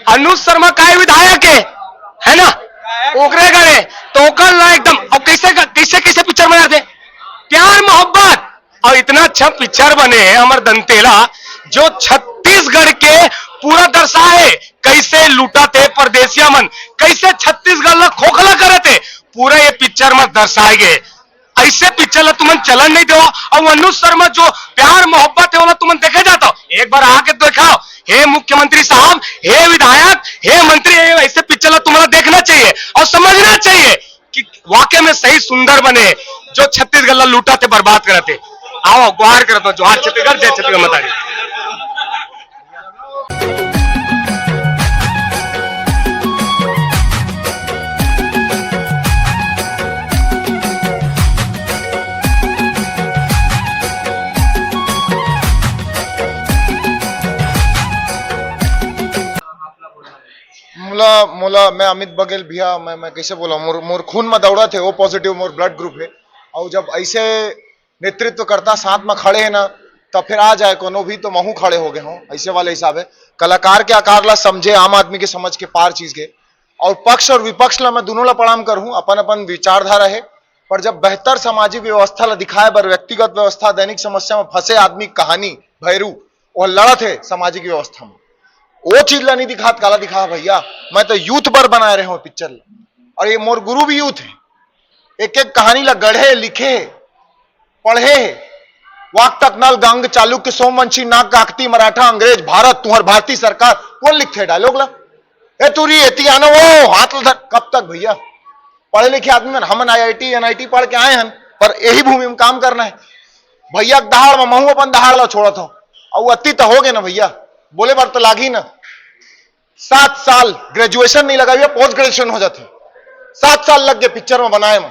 अनुज शर्मा काय विधायक है ना, ओकरे करे तो ओकर ना एकदम। और कैसे कैसे कैसे पिक्चर बनाते, प्यार मोहब्बत। और इतना अच्छा पिक्चर बने अमर दंतेला, जो छत्तीसगढ़ के पूरा दर्शाए, कैसे लूटा थे परदेसिया मन, कैसे छत्तीसगढ़ ला खोखला करे थे, पूरा ये पिक्चर में दर्शाए गए। ऐसे पिक्चर ला तुमन चलन नहीं दो। और अनुज शर्मा जो प्यार मोहब्बत है वो तुमन देखे जाता हो, एक बार आके दिखाओ। हे मुख्यमंत्री साहब, हे विधायक, हे मंत्री, ऐसे पिक्चर ला तुम्हारा देखना चाहिए और समझना चाहिए कि वाकई में सही सुंदर बने, जो छत्तीसगढ़ ला लूटा थे, बर्बाद करे थे। आओ गुहार करता हूँ, जोहार छत्तीसगढ़, जय छत्तीसगढ़ माता दी। मोला मोला मैं अमित बघेल भैया, मैं कैसे बोला, मोर मोर खून में दौड़ा थे, O positive more blood group है। और जब ऐसे नेतृत्व करता साथ में खड़े है ना, तब फिर आ जाए कोनो भी तो महू खड़े हो गए हों, ऐसे वाले हिसाब है। कलाकार के आकार ला समझे, आम आदमी के समझ के पार चीज के। और पक्ष और विपक्ष ला मैं दोनों ला प्रणाम करूं, अपन अपन विचारधारा है। पर जब बेहतर सामाजिक व्यवस्था ला दिखाए बर व्यक्तिगत व्यवस्था, दैनिक समस्या में फंसे आदमी कहानी भैरू वह लड़त है सामाजिक व्यवस्था में, वो चीज ला नहीं दिखात, काला दिखा भैया। मैं तो यूथ बर बनाए रहे हूं पिक्चर ला, और ये मोर गुरु भी यूथ है। एक एक कहानी ला गढ़े, लिखे, पढ़े, वाक तक नल गंग चालुक्य सोमवंशी नाग काकती मराठा अंग्रेज भारत तुहर भारतीय सरकार, कौन लिखते डायलॉग ला? ए तुरी एती आना वो हाथ ला, कब तक भैया? पढ़े लिखे आदमी मन हमन IIT NIT पढ़ के आए हैं, पर यही भूमि में काम करना है भैया। दहाड़ में महू अपन दहाड़ ला छोड़त हो, और अति तो हो गए ना भैया, बोले बार तो लागी ना। 7 साल ग्रेजुएशन नहीं लगा, पोस्ट ग्रेजुएशन हो जाते। 7 साल लग गए पिक्चर में बनाए में,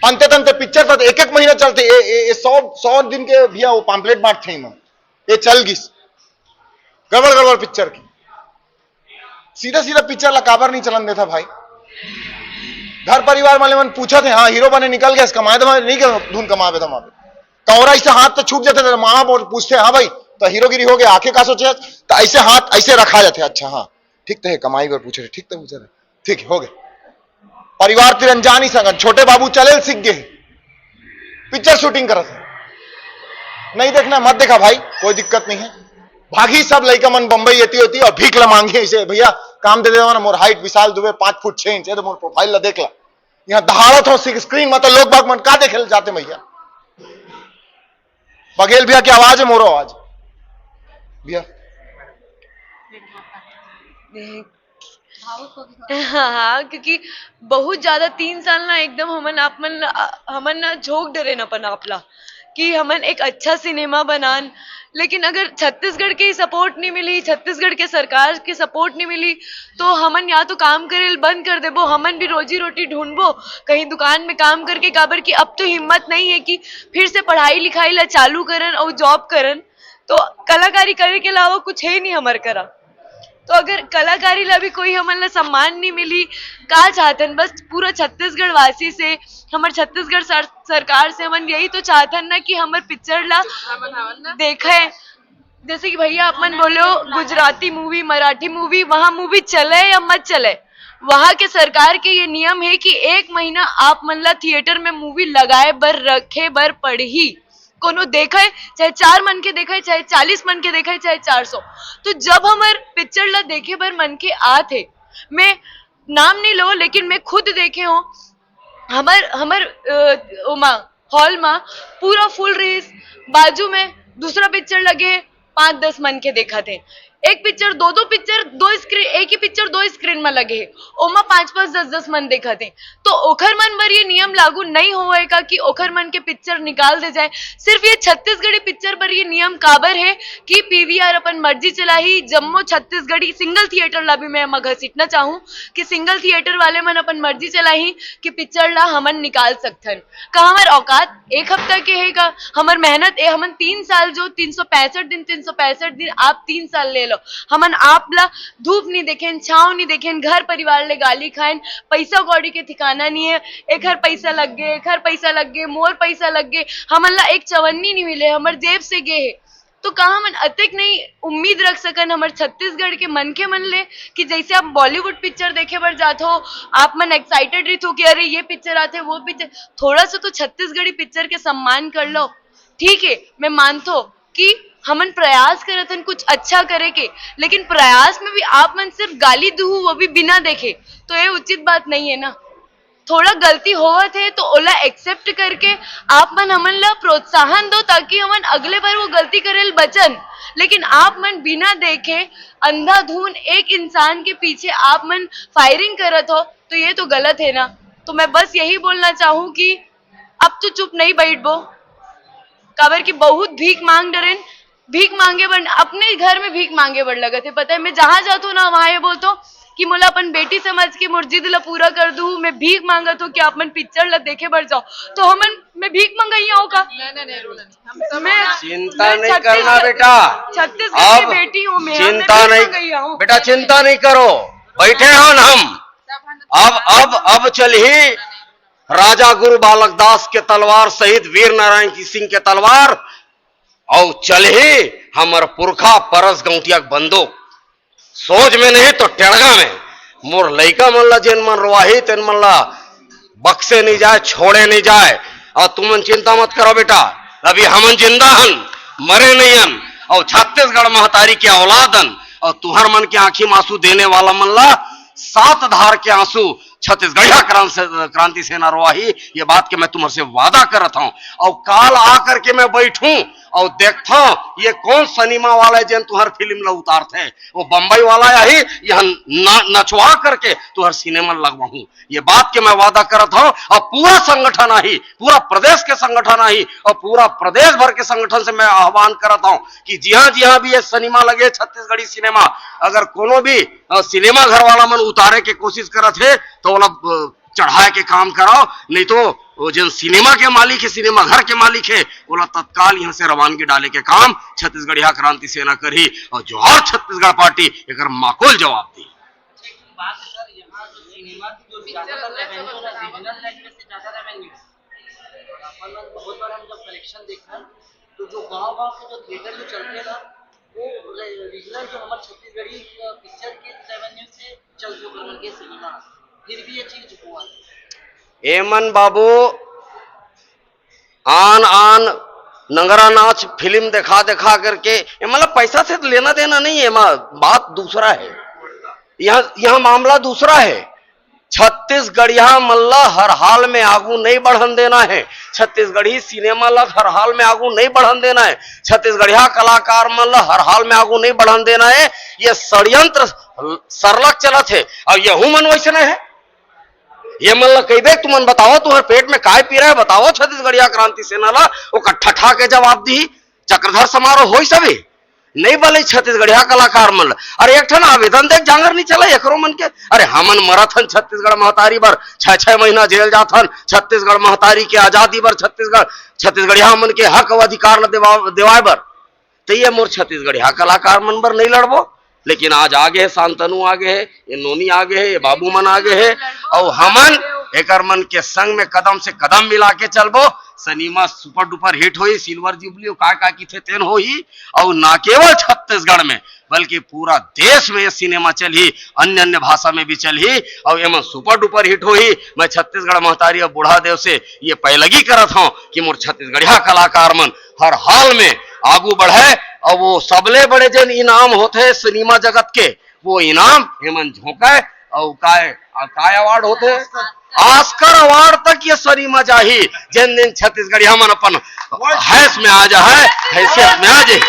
अंते तंते पिक्चर था एक महीना चलते। 100 दिन के भैया वो पैम्पलेट बांटते हैं, ये चल गिस गड़बड़ गड़बड़ पिक्चर की। सीधा सीधा पिक्चर ला काबर नहीं चलन देता भाई। घर परिवार वाले मन पूछा थे, हाँ हीरो बने निकल गए, कमाए तो नहीं गए, धुन कमावे तो मावे कौरा ऐसे हाथ तो छूट जाते थे। माँ पूछते, हाँ भाई तो हीरोगिरी हो गया, आंखें का सोचे, तो ऐसे हाथ ऐसे रखा जाते। अच्छा हाँ ठीक तो है, कमाई पर पूछ रहे, ठीक तो पूछ रहे, ठीक हो गए। परिवार तिरंजान ही संगत, छोटे बाबू चले सीख गए, पिक्चर शूटिंग करा था। नहीं देखना मत देखा भाई, कोई दिक्कत नहीं है। भागी सब लड़का मन बंबई येती होती और भीख ला मांगे ऐसे, भैया काम दे देना, मोर हाइट विशाल दुबे 5 फुट 6 इंच है, तो मोर प्रोफाइल ला देख ला। यहाँ दहाड़त हो स्क्रीन में, तो लोग बाग मन का देखे जाते भैया। बघेल भैया की आवाज है, मोरो आवाज भैया। हाँ, क्योंकि बहुत ज्यादा 3 साल ना एकदम हमन ना झोंक डरे न अपन आपला कि हमन एक अच्छा सिनेमा बनान। लेकिन अगर छत्तीसगढ़ की सपोर्ट नहीं मिली, छत्तीसगढ़ के सरकार की सपोर्ट नहीं मिली, तो हमन या तो काम करे बंद कर देबो, हमन भी रोजी रोटी ढूंढबो कहीं दुकान में काम करके। काबर कि अब तो हिम्मत नहीं है कि फिर से पढ़ाई लिखाई ला चालू करन और जॉब करन। तो कलाकारी करे के अलावा कुछ है नहीं हमार करा। तो अगर कलाकारी ला भी कोई हमन ला सम्मान नहीं मिली, का चाहतन बस पूरा छत्तीसगढ़ वासी से, हमार छत्तीसगढ़ सरकार से हमन यही तो चाहतन ना कि हमार पिक्चर ला देखे। जैसे कि भैया अपन बोलो गुजराती मूवी, मराठी मूवी, वहां मूवी चले या मत चले, वहां के सरकार के ये नियम है कि 1 महीना आप मन ला थिएटर में मूवी लगाए बर रखे बर पड़ही। कोनो देखे चाहे 4 मन के देखे, चाहे 40 मन के देखे, चाहे 400। तो जब हमार पिक्चर ला देखे बर मन के आते, मैं नाम नहीं लो लेकिन मैं खुद देखे हो, हमर हॉल में पूरा फुल रेस, बाजू में दूसरा पिक्चर लगे 5-10 मन के देखा थे। एक पिक्चर दो पिक्चर दो स्क्रीन, एक ही पिक्चर 2 स्क्रीन में लगे है, ओमा 5-5 10-10 मन देखा थे। तो ओखर मन पर ये नियम लागू नहीं होएगा कि ओखर मन के पिक्चर निकाल दे जाए। सिर्फ ये छत्तीसगढ़ी पिक्चर पर ये नियम काबर है कि PVR अपन मर्जी चला ही, जम्मो छत्तीसगढ़ी सिंगल थिएटर ला भी मैं घसीटना चाहूँ कि सिंगल थिएटर वाले मन अपन मर्जी चला ही कि पिक्चर ला हमन निकाल सकथन। का हमार औकात 1 हफ्ता के है का? हमार मेहनत हमन 3 साल जो 365 दिन आप 3 साल ले लो, हमन आप ला धूप नहीं देखें, छाव नहीं देखें, घर परिवार ले गाली खाएं, पैसा कौड़ी के ठिकाना नहीं है। एक हर पैसा लग गए, मोर पैसा लग गए, हमन ला एक चवन्नी नहीं मिले, हमर जेब से गे है। तो कहा मन अतिक नहीं उम्मीद रख सकन हमारे छत्तीसगढ़ के मन ले कि जैसे आप बॉलीवुड पिक्चर देखे बर जात हो, आप मन एक्साइटेड रही हो कि अरे ये पिक्चर आते वो पिक्चर, थोड़ा सा तो छत्तीसगढ़ी पिक्चर के सम्मान कर लो। ठीक है, मैं मानतो कि हमन प्रयास करत हन कुछ अच्छा करे के, लेकिन प्रयास में भी आप मन सिर्फ गाली दूहू वो भी बिना देखे, तो ये उचित बात नहीं है ना। थोड़ा गलती होवत है तो ओला एक्सेप्ट करके आप मन हमन ला प्रोत्साहन दो ताकि हमन अगले बार वो गलती करेल बचन। लेकिन आप मन बिना देखे अंधाधुन एक इंसान के पीछे आप मन फायरिंग करत हो, तो ये तो गलत है ना। तो मैं बस यही बोलना चाहूँ कि अब तो चुप नहीं बैठबो, काबर की बहुत भीख मांग डरेन, भीख मांगे बन अपने घर में भीख मांगे बड़ लगत है। पता है मैं जहां जाता हूँ ना वहां ये बोलतो कि मोला अपन बेटी समझ के मोर जिद ला पूरा कर दू, मैं भीख मांगत हूँ कि आप मन पिक्चर ला देखे बढ़ जाओ, तो हमन मैं भीख मंगाई हूँ का? मैं चिंता नहीं करना बेटा, छत्तीसगढ़ की बेटी हूँ मैं, चिंता नहीं बेटा, चिंता नहीं करो, बैठे हो ना हम। अब चल ही राजा गुरु बालक दास के तलवार सहित वीर नारायण की सिंह के तलवार, और चल ही हमर पुरखा परस गौटिया बंदूक, सोच में नहीं तो टेढ़गा में। मोर लइका मन ला जेन मन रोवाही तेन मन ला बक्से नहीं जाए, छोड़े नहीं जाए। और तुमन चिंता मत करो बेटा, अभी हमन जिंदा हन, मरे नहीं हन, और छत्तीसगढ़ महतारी के औलादन, और तुहर मन के आंखी में आंसू देने वाला मन ला 7 धार के आंसू छत्तीसगढ़िया क्रांति सेना रोवाही। ये बात के मैं तुम्हारे से वादा करता हूं, और काल आकर के मैं बैठूं और देखता हूं ये कौन सनीमा वाला है जिन तुहर फिल्म ला उतार थे, वो बंबई वाला यही यह नचवा करके तुहर सिनेमा लगवाऊं। ये बात के मैं वादा करता हूं, और पूरा संगठन आई, पूरा प्रदेश के संगठन आई, और पूरा प्रदेश भर के संगठन से मैं आह्वान करता हूं कि जी हाँ भी ये सिनेमा लगे छत्तीसगढ़ी सिनेमा, अगर कोनो भी सिनेमा घर वाला मन उतारे के कोशिश करत है तो वाला चढ़ाए के काम कराओ, नहीं तो वो जिन सिनेमा के मालिक है, सिनेमा घर के मालिक है, बोला तत्काल यहाँ से रवानगी डाले के काम छत्तीसगढ़िया क्रांति सेना करी, और जोहार छत्तीसगढ़ पार्टी एक माकूल जवाब दी। बहुत बार हम जब कलेक्शन देखना तो जो गांव के जो थिएटर जो चलते हैं ना, वो रीजनल जो हमारे छत्तीसगढ़ी पिक्चर के रेवेन्यू से चल जो करने के सिनेमा, फिर भी ये चीज हुआ। एमन बाबू आन नंगरा नाच फिल्म दिखा करके मतलब पैसा से लेना देना नहीं है, बात दूसरा है, यहाँ मामला दूसरा है। छत्तीसगढ़िया मल्ला हर हाल में आगू नहीं बढ़न देना है, छत्तीसगढ़ी सिनेमा ला हर हाल में आगू नहीं बढ़न देना है, छत्तीसगढ़िया कलाकार मल्ला हर हाल में आगू नहीं बढ़न देना है। ये षड्यंत्र सरलग चलत है, और यहू मन वैसे नहीं है। ये मन ला कई बेर तुमन बताओ तुम्हारे पेट में काय पी रहा है, बताओ छत्तीसगढ़िया क्रांति सेना ला वो ठठा के जवाब दी। चक्रधर समारोह हो सभी नहीं बोले छत्तीसगढ़िया कलाकार मन, अरे एक ठन आवेदन देख जांगर नहीं चला एकरो मन के, अरे हमन मरथन छत्तीसगढ़ महतारी बर 6-6 महीना जेल जाथन, छत्तीसगढ़ महतारी के आजादी बर, छत्तीसगढ़िया मन के हक अधिकार न देवाए बर, तो ये मोर छत्तीसगढ़िया कलाकार मन बर नहीं लड़बो। लेकिन आज आगे है, शांतनु आगे है, ये नोनी आगे है, ये बाबू मन आगे है, और हमन एकर मन के संग में कदम से कदम मिला के चलबो। सिनेमा सुपर डुपर हिट होई, सिल्वर जुबली का की थे तेन होई, और ना केवल छत्तीसगढ़ में बल्कि पूरा देश में ये सिनेमा चली, अन्य भाषा में भी चली, और एमन सुपर डुपर हिट होई। मैं छत्तीसगढ़ महतारी और बूढ़ा देव से ये पहलगी करत हूं कि मोर छत्तीसगढ़िया कलाकार मन हर हाल में आगू बढ़े, और वो सबले बड़े जन इनाम होते हैं सिनेमा जगत के, वो इनाम हेमन झोंका, और काय अवार्ड होते हैं, ऑस्कर अवार्ड तक ये सिनेमा जाही, जिन दिन छत्तीसगढ़िया मन अपन हैस में आ जाए, हैसियत में आ जाए।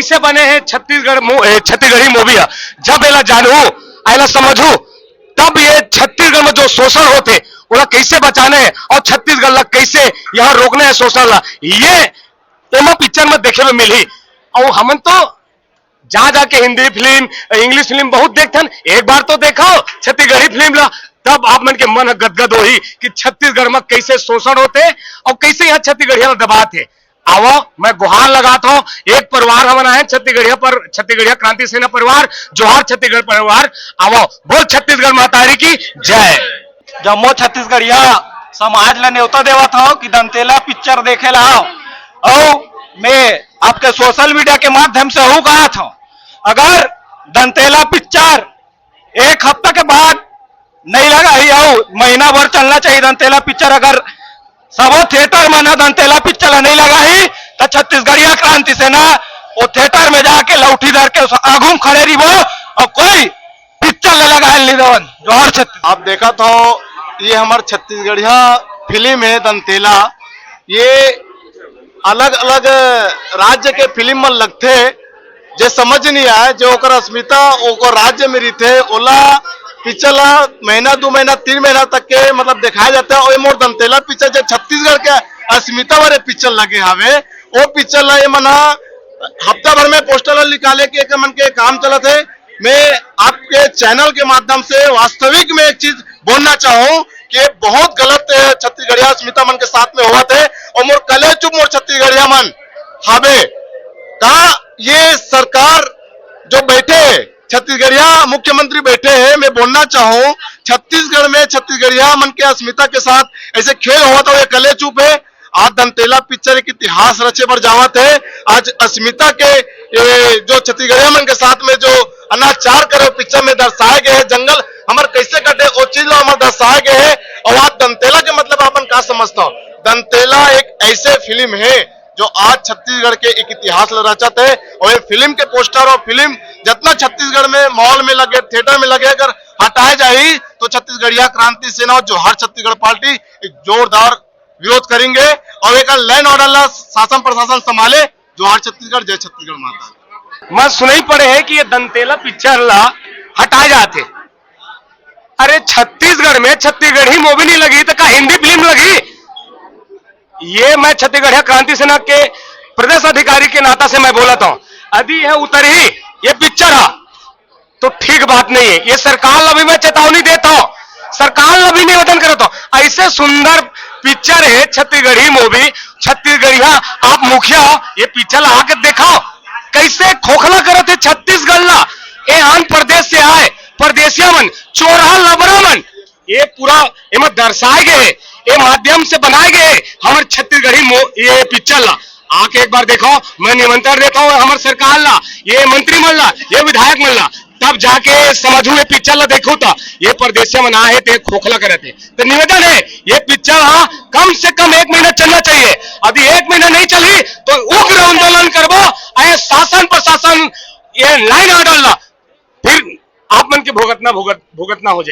कैसे बने हैं छत्तीसगढ़ी मूवी जब एला जानू आयला समझू तब ये छत्तीसगढ़ में जो शोषण होते उला कैसे बचाने हैं और छत्तीसगढ़ ला कैसे यहाँ रोकने हैं शोषण ला, ये एमा पिक्चर में देखे में मिली। और हमन तो जा जाके हिंदी फिल्म इंग्लिश फिल्म बहुत देखते हैं, एक बार तो देखो छत्तीसगढ़ी फिल्म ला, तब आप मन के मन गदगद होही कि छत्तीसगढ़ में कैसे शोषण होते और कैसे यहाँ छत्तीसगढ़िया दबाते। आओ मैं गुहार लगाता हूं, एक परिवार हमारा है छत्तीसगढ़िया क्रांति सेना परिवार, जोहार छत्तीसगढ़ परिवार, आओ बोल छत्तीसगढ़ महतारी की जय। जम्मो छत्तीसगढ़िया समाज ला न्योता देवत हो कि दंतेला पिक्चर देखे ला आओ। और मैं आपके सोशल मीडिया के माध्यम से हूँ कहा था, अगर दंतेला पिक्चर एक हफ्ता के बाद नहीं लगा ही आओ, महीना भर चलना चाहिए दंतेला पिक्चर। अगर सब थिएटर में ना दंतेला पिक्चर नहीं लगा ही तो छत्तीसगढ़िया क्रांति सेना वो थिएटर में जाके लौठी धर के आगू खड़े रही वो और कोई पिक्चर ले लगा लीदवन जोहर छत्तीस। आप देखा तो ये हमारे छत्तीसगढ़िया फिल्म है दंतेला, ये अलग अलग राज्य के फिल्म में लगते जो समझ नहीं आए जो ओकर अस्मिता ओकर राज्य में रहते ओला पिक्चर महीना 2 महीना 3 महीना तक के मतलब दिखाया जाता है। और मोर दंतेला पिक्चर जो छत्तीसगढ़ के अस्मिता वाले पिक्चर लगे हवे वो पिक्चर ला ये मना हफ्ता भर में पोस्टर निकाले के मन के काम चला थे। मैं आपके चैनल के माध्यम से वास्तविक में एक चीज बोलना चाहूँ कि बहुत गलत छत्तीसगढ़िया अस्मिता मन के साथ में हुआ थे और मोर कले चुप मोर छत्तीसगढ़िया मन हवे का ये सरकार जो बैठे छत्तीसगढ़िया मुख्यमंत्री बैठे हैं, मैं बोलना चाहूँ छत्तीसगढ़ में छत्तीसगढ़िया मन के अस्मिता के साथ ऐसे खेल हुआ था, ये कले चुप है। आज दंतेला पिक्चर एक इतिहास रचे पर जावत है। आज अस्मिता के जो छत्तीसगढ़िया मन के साथ में जो अनाचार करे पिक्चर में दर्शाए गए हैं, जंगल हमारे कैसे कटे वो चीज हमारे दर्शाए गए हैं। और आज दंतेला के मतलब अपन क्या समझता हूँ, दंतेला एक ऐसे फिल्म है जो आज छत्तीसगढ़ के एक इतिहास रचत है। और ये फिल्म के पोस्टर और फिल्म जितना छत्तीसगढ़ में मॉल में लगे थिएटर में लगे अगर हटाए जाए तो छत्तीसगढ़िया क्रांति सेना और जोहार छत्तीसगढ़ पार्टी एक जोरदार विरोध करेंगे और एक लैंड ऑर्डर ला शासन प्रशासन संभाले। जोहार छत्तीसगढ़, जय छत्तीसगढ़ माता। मैं सुनाई पड़े है कि ये दंतेला पिक्चर ला हटाए जाते। अरे छत्तीसगढ़ में छत्तीसगढ़ी मूवी नहीं लगी तो क्या हिंदी फिल्म लगी? ये मैं छत्तीसगढ़िया क्रांति सेना के प्रदेश अधिकारी के नाता से मैं बोलता हूं, यदि है उतरी ये पिक्चर है तो ठीक बात नहीं है। ये सरकार अभी मैं चेतावनी देता हूं, सरकार अभी निवेदन करता हूं, ऐसे सुंदर पिक्चर है छत्तीसगढ़ी मूवी, छत्तीसगढ़िया आप मुखिया हो, ये पिक्चर आके दिखाओ कैसे खोखला करते छत्तीसगढ़ ला। ये आंध्र प्रदेश से आए परदेशिया मन चोरहा लबरा मन, ये पूरा इनमें दर्शाए गए, ये माध्यम से बनाए गए हमारे छत्तीसगढ़ी ये पिक्चर ला। आके एक बार देखो, मैं निमंत्रण देता हूँ हमारे सरकार ला, ये मंत्री मन ला, ये विधायक मन ला, तब जाके समझू ये पिक्चर ला देखो तो ये परदेशिया मन आए थे खोखला करे थे। तो निवेदन है ये पिक्चर हाँ कम से कम 1 महीना चलना चाहिए। यदि 1 महीना नहीं चली तो उग्र आंदोलन करबो, आए शासन प्रशासन ये लाइन ऑर्डर ला, फिर आप मन के भुगतना हो जाए।